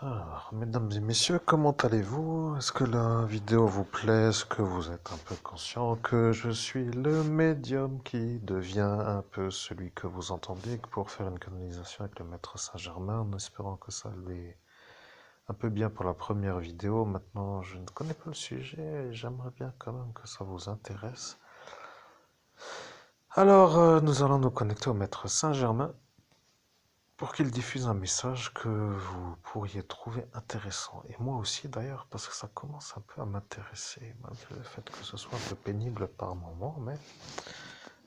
Alors, mesdames et messieurs, comment allez-vous? Est-ce que la vidéo vous plaît? Est-ce que vous êtes un peu conscient que je suis le médium qui devient un peu celui que vous entendez pour faire une canalisation avec le maître Saint-Germain, en espérant que ça allait un peu bien pour la première vidéo. Maintenant, je ne connais pas le sujet et j'aimerais bien quand même que ça vous intéresse. Alors, nous allons nous connecter au maître Saint-Germain pour qu'il diffuse un message que vous pourriez trouver intéressant. Et moi aussi d'ailleurs, parce que ça commence un peu à m'intéresser, malgré le fait que ce soit un peu pénible par moment, mais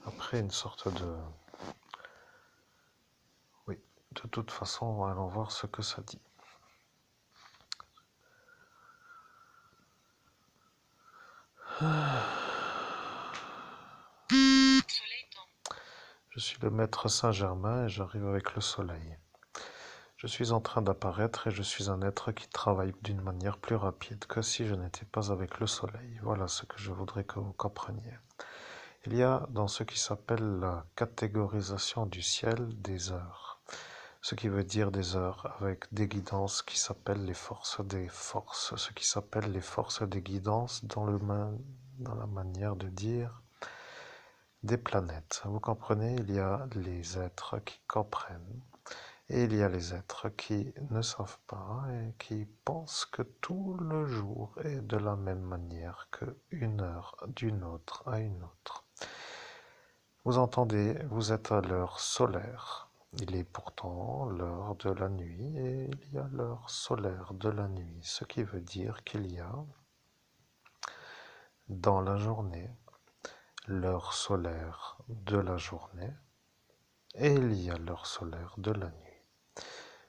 après une sorte de... Oui, de toute façon, allons voir ce que ça dit. Je suis le maître Saint-Germain et j'arrive avec le soleil. Je suis en train d'apparaître et je suis un être qui travaille d'une manière plus rapide que si je n'étais pas avec le soleil. Voilà ce que je voudrais que vous compreniez. Il y a dans ce qui s'appelle la catégorisation du ciel des heures, ce qui veut dire des heures avec des guidances qui s'appellent les forces des forces, ce qui s'appelle les forces des guidances dans la manière de dire des planètes. Vous comprenez, il y a les êtres qui comprennent et il y a les êtres qui ne savent pas et qui pensent que tout le jour est de la même manière qu'une heure d'une autre à une autre. Vous entendez, vous êtes à l'heure solaire. Il est pourtant l'heure de la nuit et il y a l'heure solaire de la nuit, ce qui veut dire qu'il y a dans la journée l'heure solaire de la journée et il y a l'heure solaire de la nuit.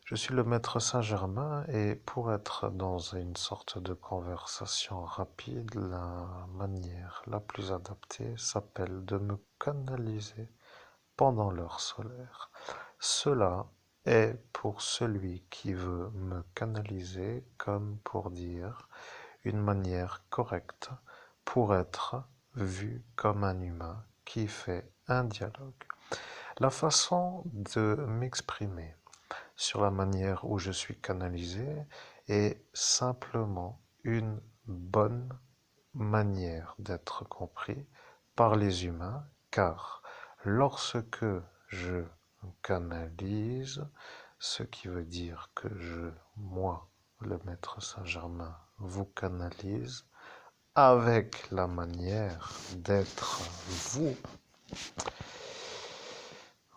Je suis le maître Saint-Germain et pour être dans une sorte de conversation rapide, la manière la plus adaptée s'appelle de me canaliser pendant l'heure solaire. Cela est pour celui qui veut me canaliser comme pour dire une manière correcte pour être vu comme un humain qui fait un dialogue. La façon de m'exprimer sur la manière où je suis canalisé est simplement une bonne manière d'être compris par les humains, car lorsque je canalise, ce qui veut dire que moi, le maître Saint-Germain, vous canalise avec la manière d'être vous.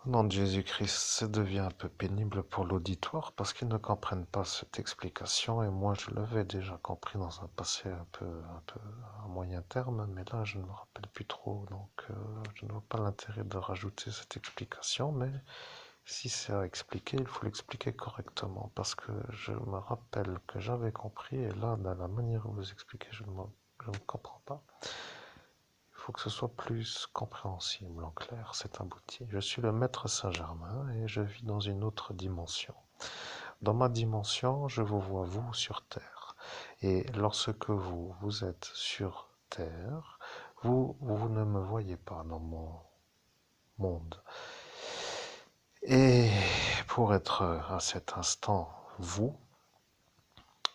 Au nom de Jésus-Christ, ça devient un peu pénible pour l'auditoire parce qu'ils ne comprennent pas cette explication et moi je l'avais déjà compris dans un passé un peu à moyen terme, mais là je ne me rappelle plus trop, donc je ne vois pas l'intérêt de rajouter cette explication, mais si c'est à expliquer, il faut l'expliquer correctement parce que je me rappelle que j'avais compris et là, dans la manière où vous expliquez, je ne comprends pas. Il faut que ce soit plus compréhensible, en clair, c'est abouti. Je suis le maître Saint-Germain et je vis dans une autre dimension. Dans ma dimension, je vous vois vous sur Terre. Et lorsque vous êtes sur Terre, vous ne me voyez pas dans mon monde. Et pour être à cet instant vous,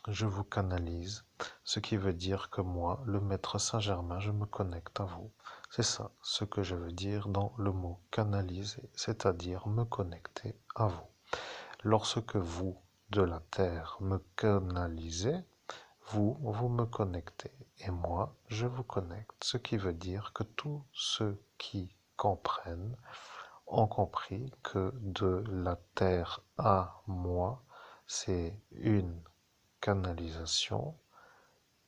je vous canalise, ce qui veut dire que moi, le maître Saint-Germain, je me connecte à vous. C'est ça ce que je veux dire dans le mot canaliser, c'est-à-dire me connecter à vous. Lorsque vous, de la Terre, me canalisez, vous me connectez. Et moi, je vous connecte, ce qui veut dire que tous ceux qui comprennent ont compris que de la Terre à moi, c'est une canalisation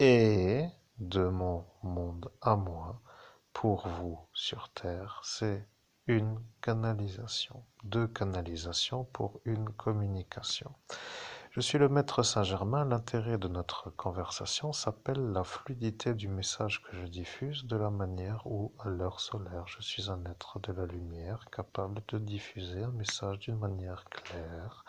et de mon monde à moi pour vous sur Terre, c'est une canalisation. Deux canalisations pour une communication. Je suis le maître Saint-Germain. L'intérêt de notre conversation s'appelle la fluidité du message que je diffuse de la manière où, à l'heure solaire, je suis un être de la lumière capable de diffuser un message d'une manière claire,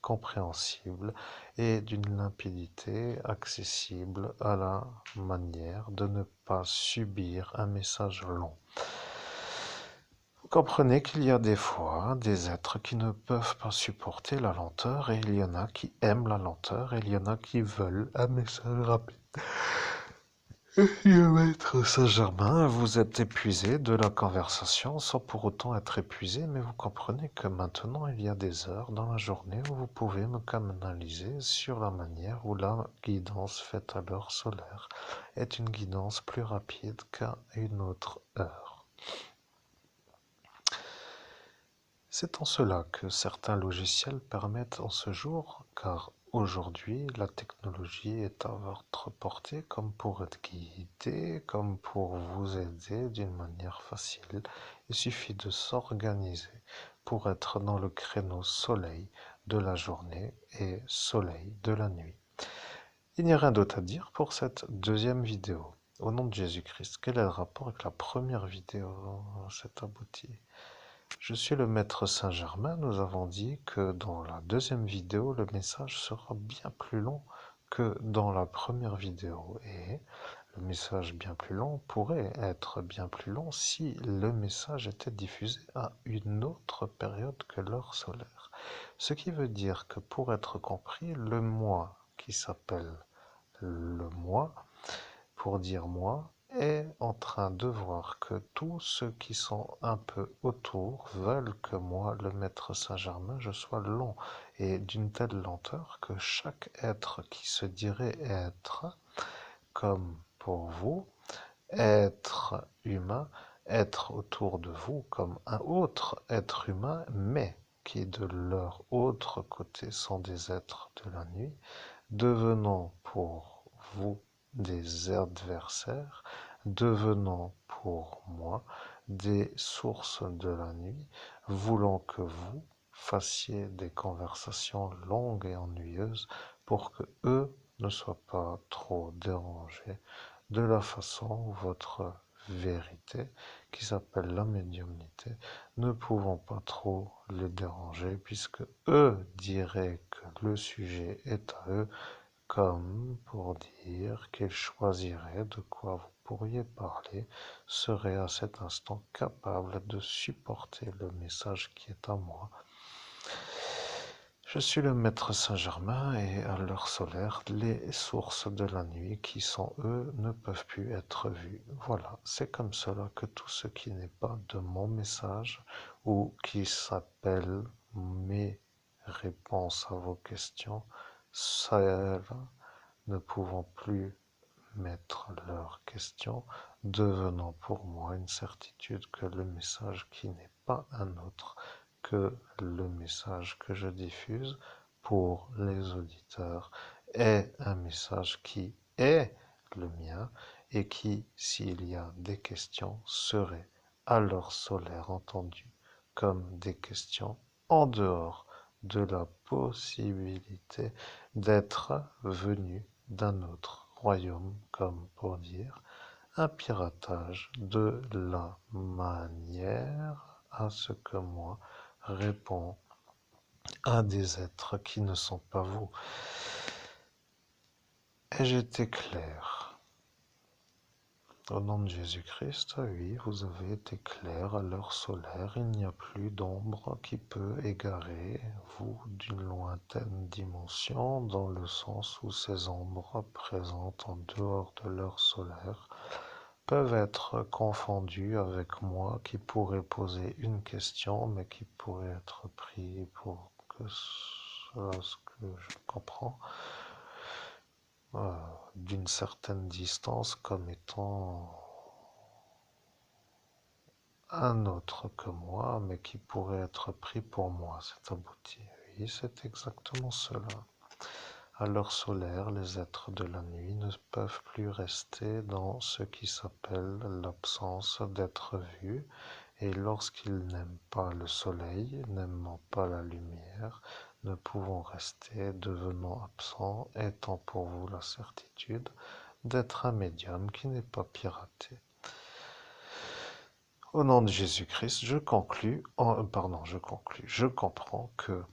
compréhensible et d'une limpidité accessible à la manière de ne pas subir un message long. Vous comprenez qu'il y a des fois des êtres qui ne peuvent pas supporter la lenteur et il y en a qui aiment la lenteur et il y en a qui veulent un message rapide. Et maître Saint-Germain, vous êtes épuisé de la conversation sans pour autant être épuisé, mais vous comprenez que maintenant il y a des heures dans la journée où vous pouvez me canaliser sur la manière où la guidance faite à l'heure solaire est une guidance plus rapide qu'à une autre heure. C'est en cela que certains logiciels permettent en ce jour, car aujourd'hui la technologie est à votre portée comme pour être guidé, comme pour vous aider d'une manière facile. Il suffit de s'organiser pour être dans le créneau soleil de la journée et soleil de la nuit. Il n'y a rien d'autre à dire pour cette deuxième vidéo. Au nom de Jésus-Christ, quel est le rapport avec la première vidéo? C'est abouti. Je suis le maître Saint-Germain. Nous avons dit que dans la deuxième vidéo, le message sera bien plus long que dans la première vidéo. Et le message bien plus long pourrait être bien plus long si le message était diffusé à une autre période que l'heure solaire. Ce qui veut dire que pour être compris, le moi qui s'appelle le moi, pour dire moi, est en train de voir que tous ceux qui sont un peu autour veulent que moi, le maître Saint-Germain, je sois lent et d'une telle lenteur que chaque être qui se dirait être, comme pour vous, être humain, être autour de vous comme un autre être humain, mais qui de leur autre côté sont des êtres de la nuit, devenant pour vous des adversaires, devenant pour moi des sources de la nuit, voulant que vous fassiez des conversations longues et ennuyeuses pour que eux ne soient pas trop dérangés de la façon où votre vérité, qui s'appelle la médiumnité, ne pouvant pas trop les déranger, puisque eux diraient que le sujet est à eux, comme pour dire qu'ils choisiraient de quoi vous pourriez parler, seraient à cet instant capables de supporter le message qui est à moi. Je suis le maître Saint-Germain et à l'heure solaire, les sources de la nuit qui sont eux ne peuvent plus être vues. Voilà, c'est comme cela que tout ce qui n'est pas de mon message ou qui s'appelle mes réponses à vos questions, celles ne pouvant plus mettre leurs questions, devenant pour moi une certitude que le message qui n'est pas un autre que le message que je diffuse pour les auditeurs est un message qui est le mien et qui, s'il y a des questions, serait à l'heure solaire entendu comme des questions en dehors de la possibilité d'être venu d'un autre royaume, comme pour dire un piratage de la manière à ce que moi réponds à des êtres qui ne sont pas vous. Ai-je été clair? Au nom de Jésus-Christ, oui, vous avez été clair à l'heure solaire, il n'y a plus d'ombre qui peut égarer vous d'une lointaine dimension, dans le sens où ces ombres présentes en dehors de l'heure solaire peuvent être confondues avec moi qui pourrait poser une question, mais qui pourrait être pris pour que ce que je comprends d'une certaine distance comme étant un autre que moi, mais qui pourrait être pris pour moi. C'est abouti. Oui, c'est exactement cela. À l'heure solaire, les êtres de la nuit ne peuvent plus rester dans ce qui s'appelle l'absence d'être vus, et lorsqu'ils n'aiment pas le soleil, n'aimant pas la lumière, ne pouvant rester, devenant absents, étant pour vous la certitude d'être un médium qui n'est pas piraté. Au nom de Jésus-Christ, je comprends que,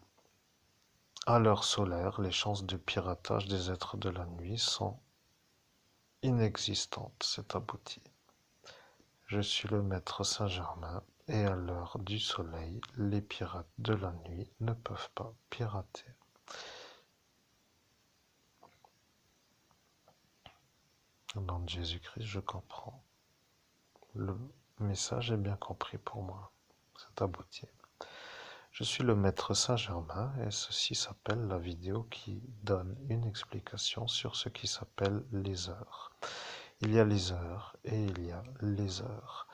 à l'heure solaire, les chances de piratage des êtres de la nuit sont inexistantes. C'est abouti. Je suis le maître Saint-Germain et à l'heure du soleil, les pirates de la nuit ne peuvent pas pirater. Au nom de Jésus-Christ, je comprends. Le message est bien compris pour moi. C'est abouti. Je suis le maître Saint-Germain et ceci s'appelle la vidéo qui donne une explication sur ce qui s'appelle les heures. Il y a les heures et il y a les heures.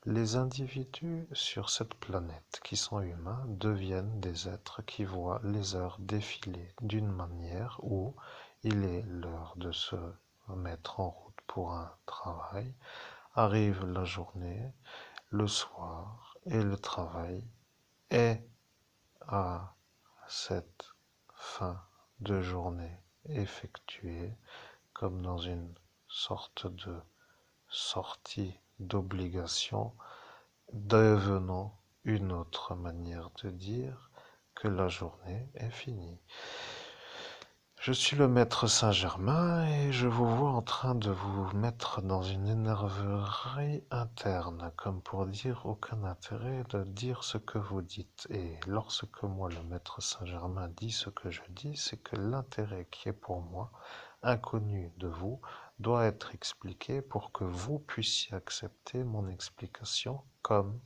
Les individus sur cette planète qui sont humains deviennent des êtres qui voient les heures défiler d'une manière où il est l'heure de se mettre en route pour un travail, arrive la journée, le soir et le travail est à cette fin de journée effectuée comme dans une sorte de sortie d'obligation, devenant une autre manière de dire que la journée est finie. Je suis le maître Saint-Germain et je vous vois en train de vous mettre dans une énerverie interne, comme pour dire aucun intérêt de dire ce que vous dites. Et lorsque moi, le maître Saint-Germain, dit ce que je dis, c'est que l'intérêt qui est pour moi, inconnu de vous, doit être expliqué pour que vous puissiez accepter mon explication comme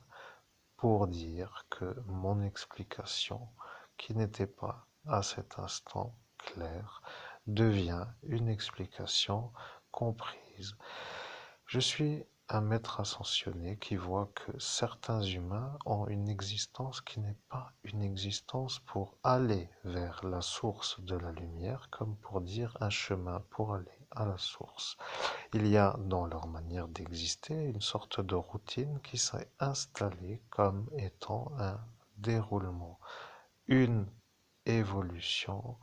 pour dire que mon explication, qui n'était pas à cet instant claire, devient une explication comprise. Je suis un maître ascensionné qui voit que certains humains ont une existence qui n'est pas une existence pour aller vers la source de la lumière, comme pour dire un chemin pour aller à la source. Il y a dans leur manière d'exister une sorte de routine qui s'est installée comme étant un déroulement, une évolution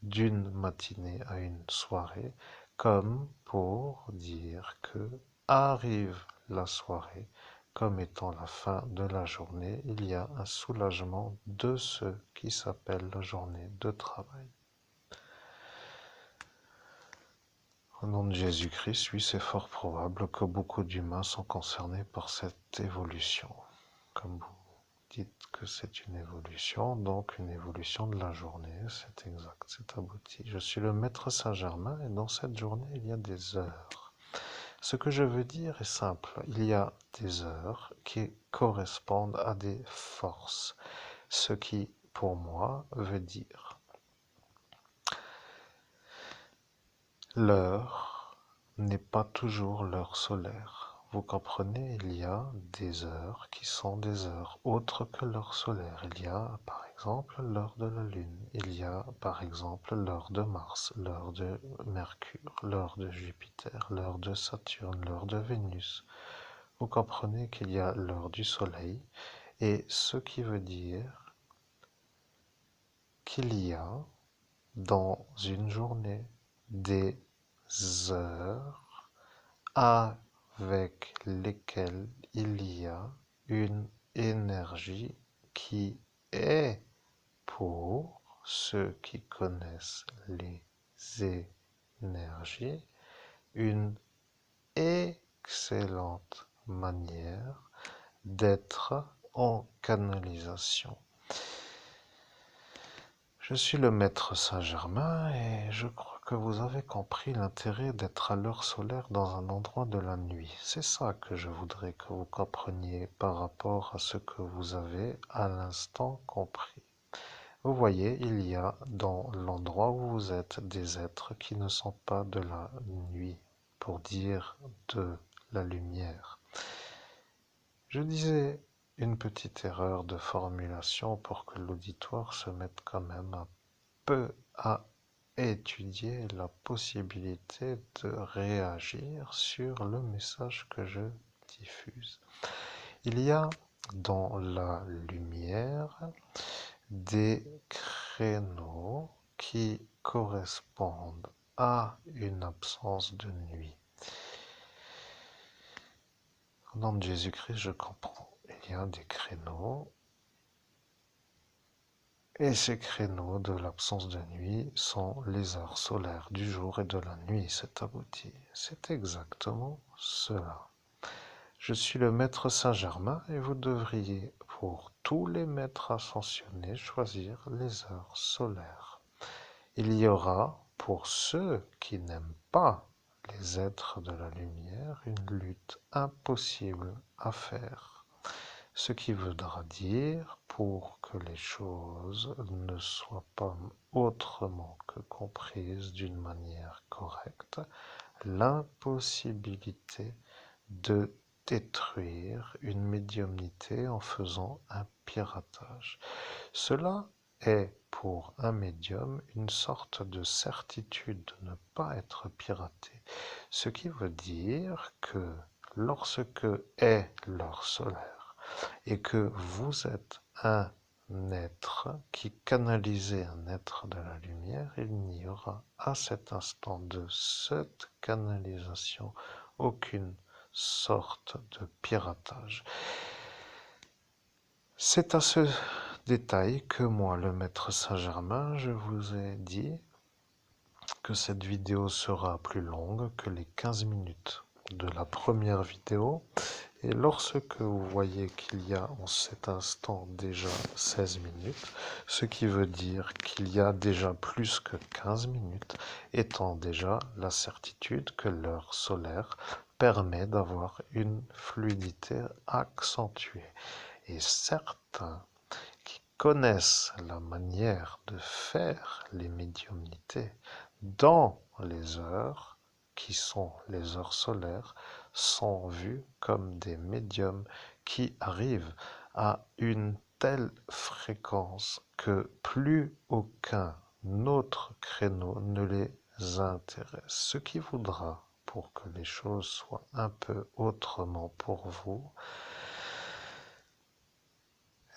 d'une matinée à une soirée, comme pour dire que arrive la soirée comme étant la fin de la journée, il y a un soulagement de ce qui s'appelle la journée de travail. Au nom de Jésus-Christ, oui, c'est fort probable que beaucoup d'humains sont concernés par cette évolution. Comme vous dites que c'est une évolution, donc une évolution de la journée, c'est exact, c'est abouti. Je suis le maître Saint-Germain et dans cette journée, il y a des heures. Ce que je veux dire est simple, il y a des heures qui correspondent à des forces, ce qui, pour moi, veut dire l'heure n'est pas toujours l'heure solaire. Vous comprenez, il y a des heures qui sont des heures autres que l'heure solaire. Il y a par exemple l'heure de la Lune, il y a par exemple l'heure de Mars, l'heure de Mercure, l'heure de Jupiter, l'heure de Saturne, l'heure de Vénus. Vous comprenez qu'il y a l'heure du Soleil, et ce qui veut dire qu'il y a dans une journée des heures avec lesquelles il y a une énergie qui est, pour ceux qui connaissent les énergies, une excellente manière d'être en canalisation. Je suis le maître Saint-Germain et je crois que vous avez compris l'intérêt d'être à l'heure solaire dans un endroit de la nuit. C'est ça que je voudrais que vous compreniez par rapport à ce que vous avez à l'instant compris. Vous voyez, il y a dans l'endroit où vous êtes des êtres qui ne sont pas de la nuit, pour dire de la lumière. Je disais une petite erreur de formulation pour que l'auditoire se mette quand même un peu à étudier la possibilité de réagir sur le message que je diffuse. Il y a dans la lumière des créneaux qui correspondent à une absence de nuit. Au nom de Jésus-Christ, je comprends. Il y a des créneaux et ces créneaux de l'absence de nuit sont les heures solaires du jour et de la nuit, c'est abouti. C'est exactement cela. Je suis le maître Saint-Germain et vous devriez, pour tous les maîtres ascensionnés, choisir les heures solaires. Il y aura, pour ceux qui n'aiment pas les êtres de la lumière, une lutte impossible à faire. Ce qui voudra dire, pour que les choses ne soient pas autrement que comprises d'une manière correcte, l'impossibilité de détruire une médiumnité en faisant un piratage. Cela est pour un médium une sorte de certitude de ne pas être piraté, ce qui veut dire que lorsque est l'heure solaire et que vous êtes un être qui canalisez un être de la lumière, il n'y aura à cet instant de cette canalisation aucune sorte de piratage. C'est à ce détail que moi, le maître Saint-Germain, je vous ai dit que cette vidéo sera plus longue que les 15 minutes de la première vidéo. Et lorsque vous voyez qu'il y a en cet instant déjà 16 minutes, ce qui veut dire qu'il y a déjà plus que 15 minutes, étant déjà la certitude que l'heure solaire permet d'avoir une fluidité accentuée. Et certains qui connaissent la manière de faire les médiumnités dans les heures qui sont les heures solaires sont vus comme des médiums qui arrivent à une telle fréquence que plus aucun autre créneau ne les intéresse. Ce qui voudra, pour que les choses soient un peu autrement pour vous,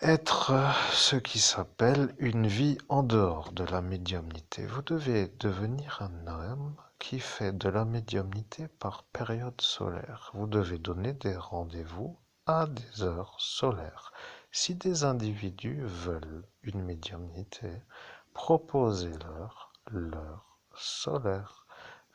être ce qui s'appelle une vie en dehors de la médiumnité. Vous devez devenir un homme qui fait de la médiumnité par période solaire. Vous devez donner des rendez-vous à des heures solaires. Si des individus veulent une médiumnité, proposez-leur l'heure solaire.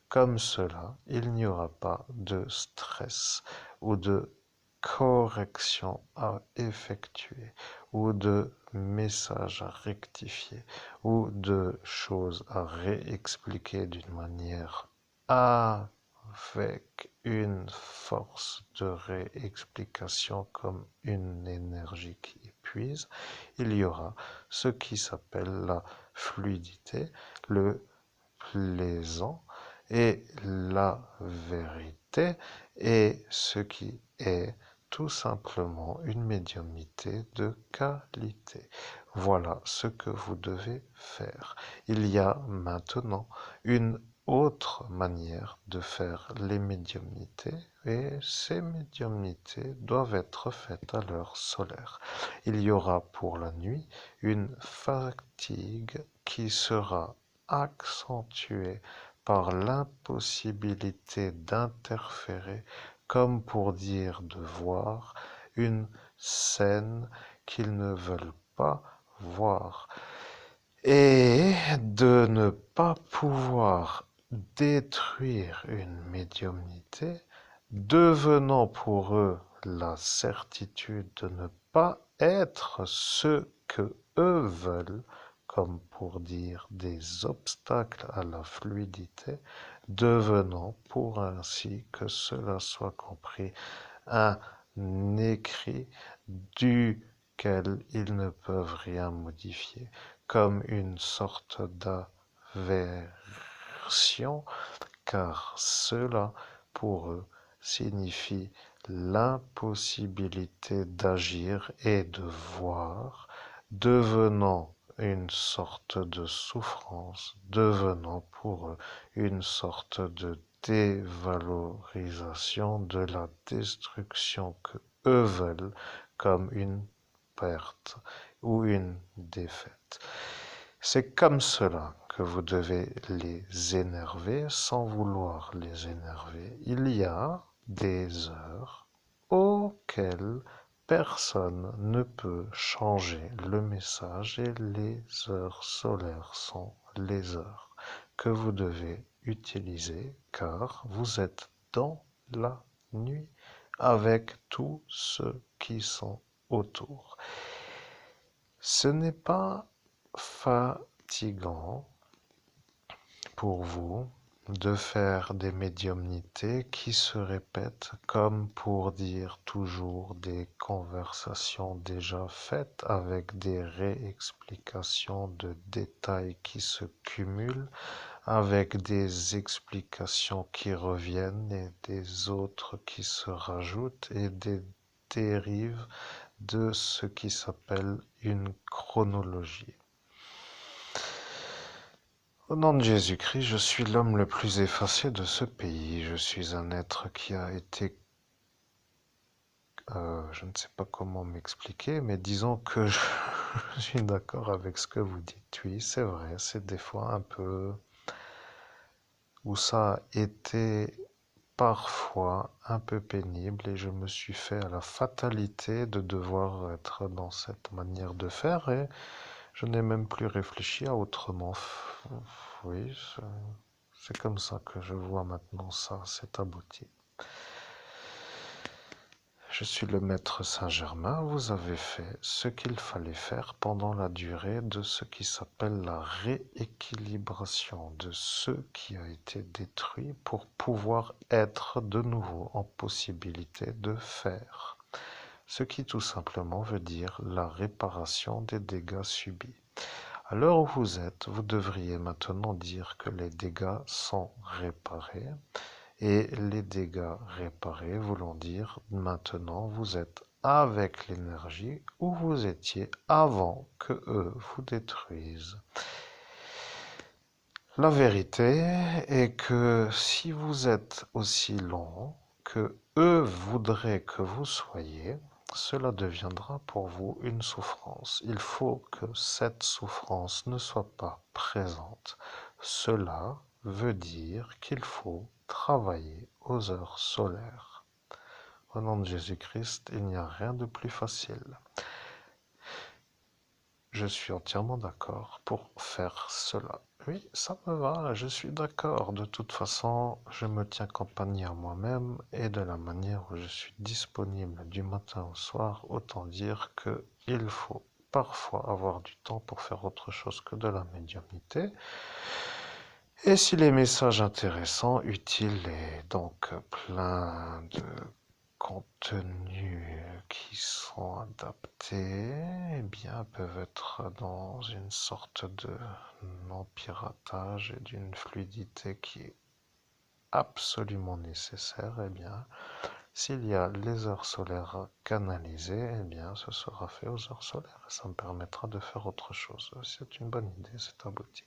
Comme cela, il n'y aura pas de stress ou de correction à effectuer ou de messages à rectifier ou de choses à réexpliquer d'une manière avec une force de réexplication comme une énergie qui épuise. Il y aura ce qui s'appelle la fluidité, le plaisant et la vérité est ce qui est tout simplement une médiumnité de qualité. Voilà ce que vous devez faire. Il y a maintenant une autre manière de faire les médiumnités et ces médiumnités doivent être faites à l'heure solaire. Il y aura pour la nuit une fatigue qui sera accentuée par l'impossibilité d'interférer, comme pour dire de voir une scène qu'ils ne veulent pas voir, et de ne pas pouvoir détruire une médiumnité, devenant pour eux la certitude de ne pas être ce que eux veulent, comme pour dire des obstacles à la fluidité, devenant pour ainsi que cela soit compris un écrit duquel ils ne peuvent rien modifier, comme une sorte d'aversion, car cela pour eux signifie l'impossibilité d'agir et de voir, devenant une sorte de souffrance, devenant pour eux une sorte de dévalorisation de la destruction que eux veulent comme une perte ou une défaite. C'est comme cela que vous devez les énerver sans vouloir les énerver. Il y a des heures auxquelles personne ne peut changer le message et les heures solaires sont les heures que vous devez utiliser car vous êtes dans la nuit avec tous ceux qui sont autour. Ce n'est pas fatigant pour vous de faire des médiumnités qui se répètent comme pour dire toujours des conversations déjà faites avec des réexplications de détails qui se cumulent, avec des explications qui reviennent et des autres qui se rajoutent et des dérives de ce qui s'appelle une chronologie. Au nom de Jésus-Christ, je suis l'homme le plus effacé de ce pays. Je suis un être qui a été... je ne sais pas comment m'expliquer, mais disons que je suis d'accord avec ce que vous dites. Oui, c'est vrai, c'est des fois un peu... où ça a été parfois un peu pénible et je me suis fait à la fatalité de devoir être dans cette manière de faire et je n'ai même plus réfléchi à autrement. Oui, c'est comme ça que je vois maintenant ça, c'est abouti. Je suis le maître Saint-Germain, vous avez fait ce qu'il fallait faire pendant la durée de ce qui s'appelle la rééquilibration de ce qui a été détruit pour pouvoir être de nouveau en possibilité de faire. Ce qui tout simplement veut dire la réparation des dégâts subis. À l'heure où vous êtes, vous devriez maintenant dire que les dégâts sont réparés. Et les dégâts réparés voulant dire maintenant vous êtes avec l'énergie où vous étiez avant que eux vous détruisent. La vérité est que si vous êtes aussi long que eux voudraient que vous soyez, cela deviendra pour vous une souffrance. Il faut que cette souffrance ne soit pas présente. Cela veut dire qu'il faut travailler aux heures solaires. Au nom de Jésus-Christ, il n'y a rien de plus facile. Je suis entièrement d'accord pour faire cela. Oui, ça me va, je suis d'accord. De toute façon, je me tiens compagnie à moi-même et de la manière où je suis disponible du matin au soir, autant dire que il faut parfois avoir du temps pour faire autre chose que de la médiumnité. Et si les messages intéressants, utiles et donc plein de contenus qui sont adaptés, eh bien, peuvent être dans une sorte de non-piratage et d'une fluidité qui est absolument nécessaire, eh bien, s'il y a les heures solaires canalisées, eh bien, ce sera fait aux heures solaires et ça me permettra de faire autre chose. C'est une bonne idée, c'est abouti.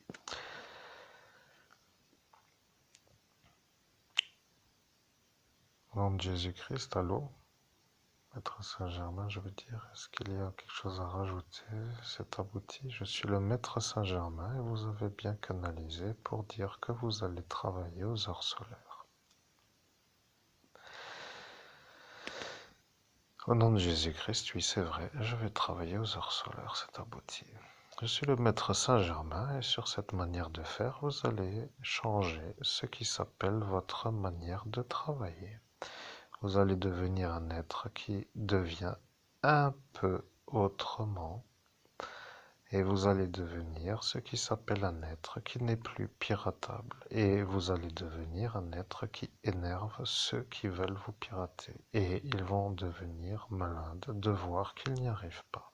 Au nom de Jésus-Christ, allô? Maître Saint-Germain, je veux dire, est-ce qu'il y a quelque chose à rajouter? C'est abouti. Je suis le Maître Saint-Germain et vous avez bien canalisé pour dire que vous allez travailler aux heures solaires. Au nom de Jésus-Christ, oui, c'est vrai, je vais travailler aux heures solaires, c'est abouti. Je suis le Maître Saint-Germain et sur cette manière de faire, vous allez changer ce qui s'appelle votre manière de travailler. Vous allez devenir un être qui devient un peu autrement et vous allez devenir ce qui s'appelle un être qui n'est plus piratable et vous allez devenir un être qui énerve ceux qui veulent vous pirater et ils vont devenir malades de voir qu'ils n'y arrivent pas.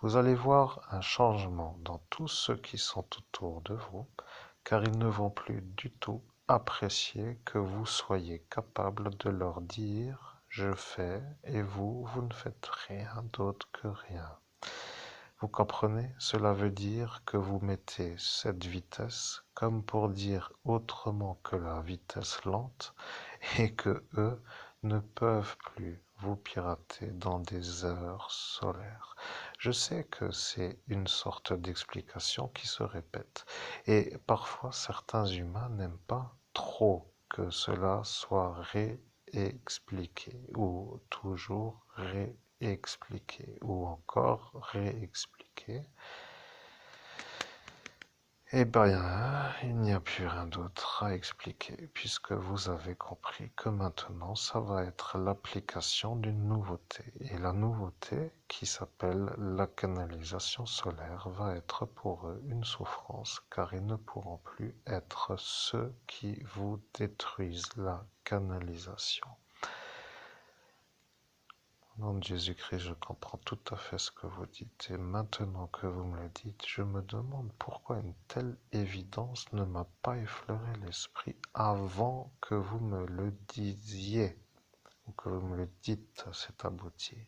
Vous allez voir un changement dans tous ceux qui sont autour de vous car ils ne vont plus du tout apprécier que vous soyez capable de leur dire je fais et vous ne faites rien d'autre que rien. Vous comprenez? Cela veut dire que vous mettez cette vitesse comme pour dire autrement que la vitesse lente et que eux ne peuvent plus vous pirater dans des heures solaires. Je sais que c'est une sorte d'explication qui se répète et parfois certains humains n'aiment pas trop que cela soit réexpliqué ou toujours réexpliqué ou encore réexpliqué. Eh bien, il n'y a plus rien d'autre à expliquer puisque vous avez compris que maintenant ça va être l'application d'une nouveauté. Et la nouveauté qui s'appelle la canalisation solaire va être pour eux une souffrance car ils ne pourront plus être ceux qui vous détruisent la canalisation. Au nom de Jésus-Christ, je comprends tout à fait ce que vous dites. Et maintenant que vous me le dites, je me demande pourquoi une telle évidence ne m'a pas effleuré l'esprit avant que vous me le disiez, ou que vous me le dites, c'est abouti.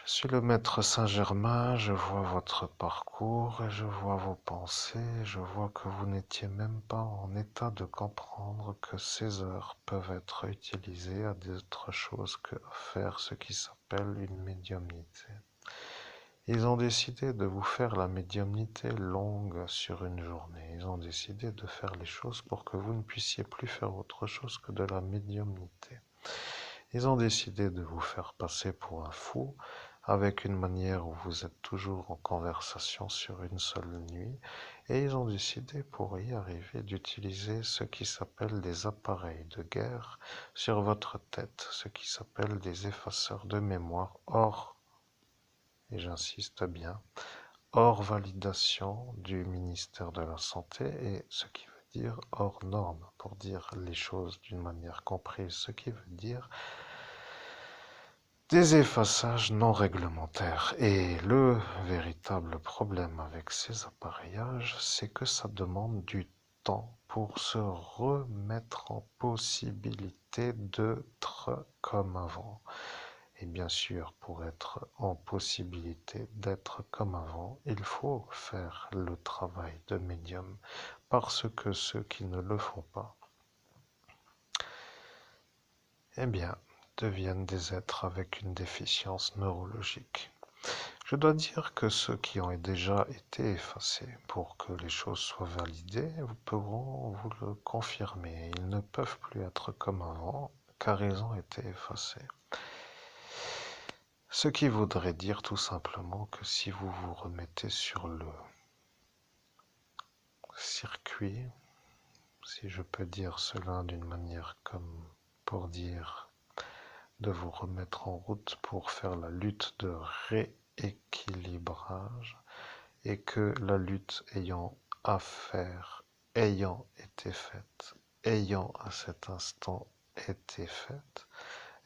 Je suis le maître Saint-Germain, je vois votre parcours et je vois vos pensées, je vois que vous n'étiez même pas en état de comprendre que ces heures peuvent être utilisées à d'autres choses que à faire ce qui s'appelle une médiumnité. Ils ont décidé de vous faire la médiumnité longue sur une journée. Ils ont décidé de faire les choses pour que vous ne puissiez plus faire autre chose que de la médiumnité. Ils ont décidé de vous faire passer pour un fou avec une manière où vous êtes toujours en conversation sur une seule nuit et ils ont décidé pour y arriver d'utiliser ce qui s'appelle des appareils de guerre sur votre tête, ce qui s'appelle des effaceurs de mémoire hors, et j'insiste bien, hors validation du ministère de la Santé et ce qui veut dire hors norme pour dire les choses d'une manière comprise, ce qui veut dire des effaçages non réglementaires. Et le véritable problème avec ces appareillages, c'est que ça demande du temps pour se remettre en possibilité d'être comme avant. Et bien sûr, pour être en possibilité d'être comme avant, il faut faire le travail de médium, parce que ceux qui ne le font pas, eh bien, deviennent des êtres avec une déficience neurologique. Je dois dire que ceux qui ont déjà été effacés pour que les choses soient validées pourront vous le confirmer. Ils ne peuvent plus être comme avant car ils ont été effacés. Ce qui voudrait dire tout simplement que si vous vous remettez sur le circuit, si je peux dire cela d'une manière comme pour dire de vous remettre en route pour faire la lutte de rééquilibrage et que la lutte ayant à faire, ayant été faite, ayant à cet instant été faite,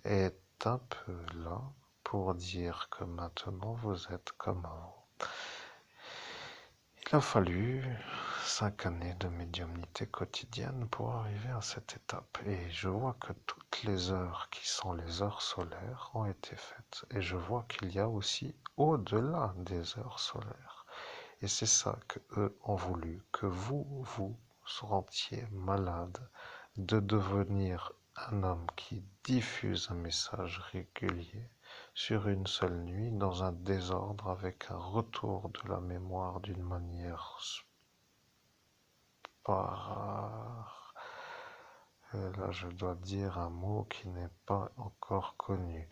est un peu là pour dire que maintenant vous êtes comme avant. Il a fallu 5 années de médiumnité quotidienne pour arriver à cette étape. Et je vois que toutes les heures qui sont les heures solaires ont été faites. Et je vois qu'il y a aussi au-delà des heures solaires. Et c'est ça que eux ont voulu, que vous rentiez malade de devenir un homme qui diffuse un message régulier sur une seule nuit dans un désordre avec un retour de la mémoire d'une manière rare. Et là, je dois dire un mot qui n'est pas encore connu.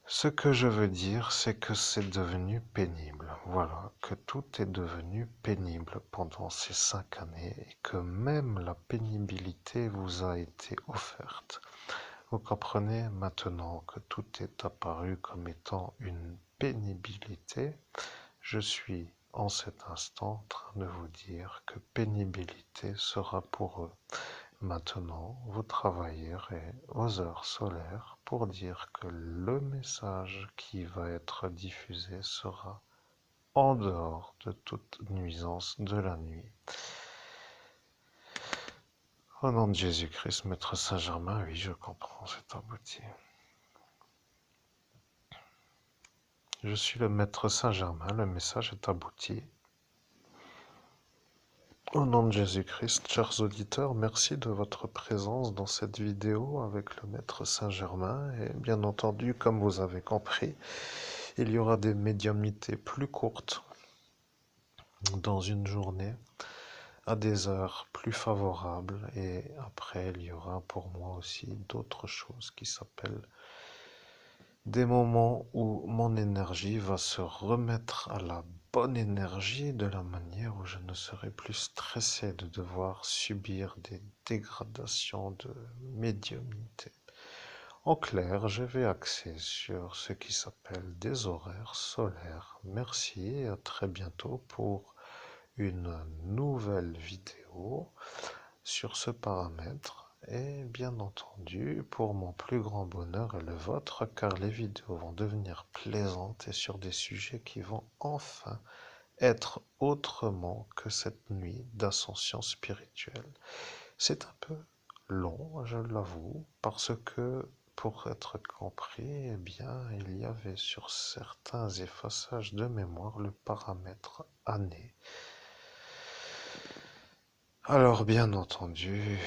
Ce que je veux dire, c'est que c'est devenu pénible. Voilà, que tout est devenu pénible pendant ces 5 années et que même la pénibilité vous a été offerte. Vous comprenez maintenant que tout est apparu comme étant une pénibilité. Je suis en cet instant en train de vous dire que pénibilité sera pour eux. Maintenant, vous travaillerez aux heures solaires pour dire que le message qui va être diffusé sera en dehors de toute nuisance de la nuit. Au nom de Jésus-Christ, Maître Saint-Germain, oui, je comprends, c'est abouti. Je suis le Maître Saint-Germain, le message est abouti. Au nom de Jésus-Christ, chers auditeurs, merci de votre présence dans cette vidéo avec le Maître Saint-Germain. Et bien entendu, comme vous avez compris, il y aura des médiumnités plus courtes dans une journée, à des heures plus favorables. Et après, il y aura pour moi aussi d'autres choses qui s'appellent Des moments où mon énergie va se remettre à la bonne énergie de la manière où je ne serai plus stressé de devoir subir des dégradations de médiumnité. En clair, je vais axer sur ce qui s'appelle des horaires solaires. Merci et à très bientôt pour une nouvelle vidéo sur ce paramètre et bien entendu pour mon plus grand bonheur et le vôtre car les vidéos vont devenir plaisantes et sur des sujets qui vont enfin être autrement que cette nuit d'ascension spirituelle. C'est un peu long, je l'avoue, parce que pour être compris, eh bien, il y avait sur certains effaçages de mémoire le paramètre année. Alors, bien entendu,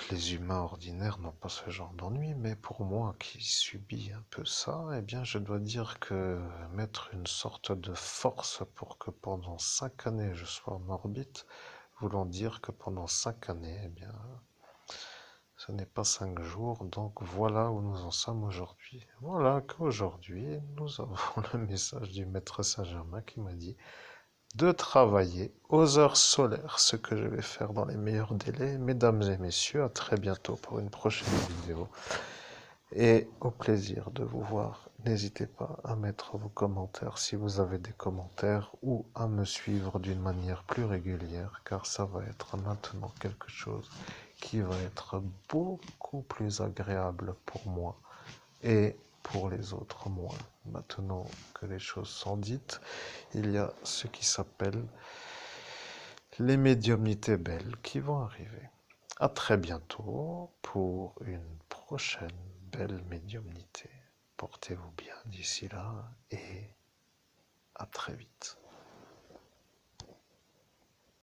les humains ordinaires n'ont pas ce genre d'ennui, mais pour moi qui subis un peu ça, eh bien, je dois dire que mettre une sorte de force pour que pendant 5 années je sois en orbite, voulant dire que pendant 5 années, eh bien, ce n'est pas 5 jours, donc voilà où nous en sommes aujourd'hui. Voilà qu'aujourd'hui, nous avons le message du maître Saint-Germain qui m'a dit de travailler aux heures solaires, ce que je vais faire dans les meilleurs délais. Mesdames et messieurs, à très bientôt pour une prochaine vidéo. Et au plaisir de vous voir. N'hésitez pas à mettre vos commentaires si vous avez des commentaires ou à me suivre d'une manière plus régulière car ça va être maintenant quelque chose qui va être beaucoup plus agréable pour moi et pour les autres moins. Maintenant que les choses sont dites, il y a ce qui s'appelle les médiumnités belles qui vont arriver. À très bientôt pour une prochaine belle médiumnité. Portez-vous bien d'ici là et à très vite.